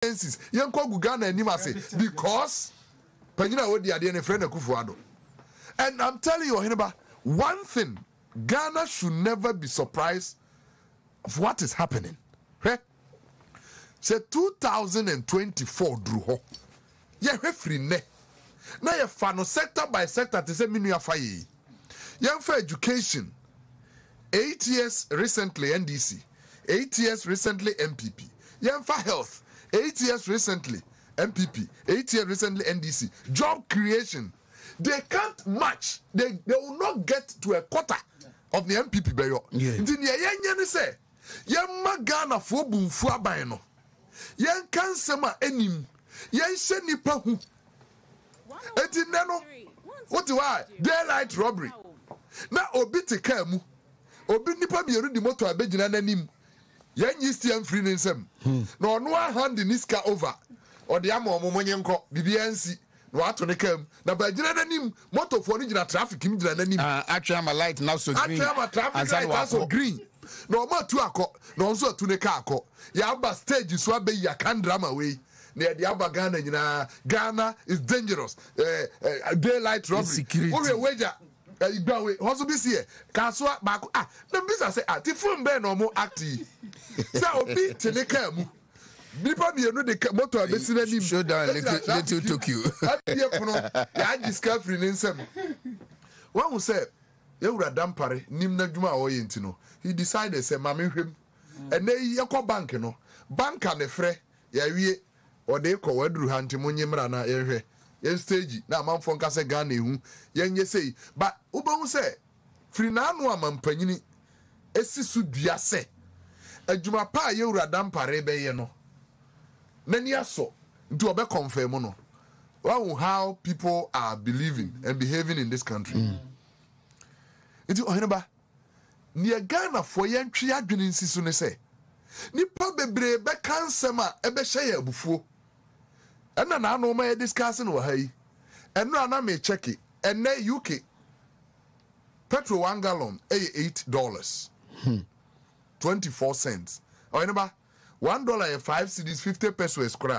Yanko Gugana and Nimase because Pagina would the idea friend of Kufuado. And I'm telling you, Hineba, one thing, Ghana should never be surprised of what is happening. Hey? Say 2024 drew ho. Yeah, free ne. Now you fano sector by sector to say minu afaye. Young for education. 8 years recently NDC. 8 years recently MPP. Young for health. 8 years recently MPP. 8 years recently NDC. Job creation. They can't match. They will not get to a quarter of the MPP bayo. Inti ye say yemma Ghana fo bumfu aban no. Yen kansema enim. Yen hye nipa hu. Enti ne no. What why? Daylight robbery. Na obi te ka mu. Obi nipa bi eru di moto abegina nanim. Yen yistiam free nsem. No no hand niska over. Odi ama omomonye nko bibiansi. No ato ne kam na bagina nanim moto fo ni gina traffic mi gina nanim actually am light now so green actually am traffic light now so green no ma tu akọ no nso atu ne ka akọ ya aba stage so abe ya kan drama we na ya di aba Ghana nyina Ghana is dangerous daylight robbery we weja igba we hoso bi sie kaso ba na bisa say tifun be no mo acti say obi te ne ka mu Nipa mienu de moto abesi na nim. Show down little Tokyo. Adie pono ya discovery ne nsem. When we say Ewura Dampare nim na dwuma o ye ntino. He decided say ma mehwem. Ene ye kɔ bank no. Banka ne frɛ ya wie ode kɔ waduru hanti monyemra na ye hwɛ. Ye stage na amanfo nka se Ghana ehu. Ye nye sei. But ubehu say firi na anu amampanyini esi su dua se. Adwuma pa Ewura Dampare be ye no. Nani aso nti obe confirm no how people are believing and behaving in this country. Nti oheneba ni Ghana for yentwe adwene nsisu ne se nipa bebre be kansem a ebe hye ya abufuo ena na no ma discuss no ha yi eno ana me check ene UK petrol 1 gallon $8 24 cents oheneba $1 5 cedis 50 pesos kura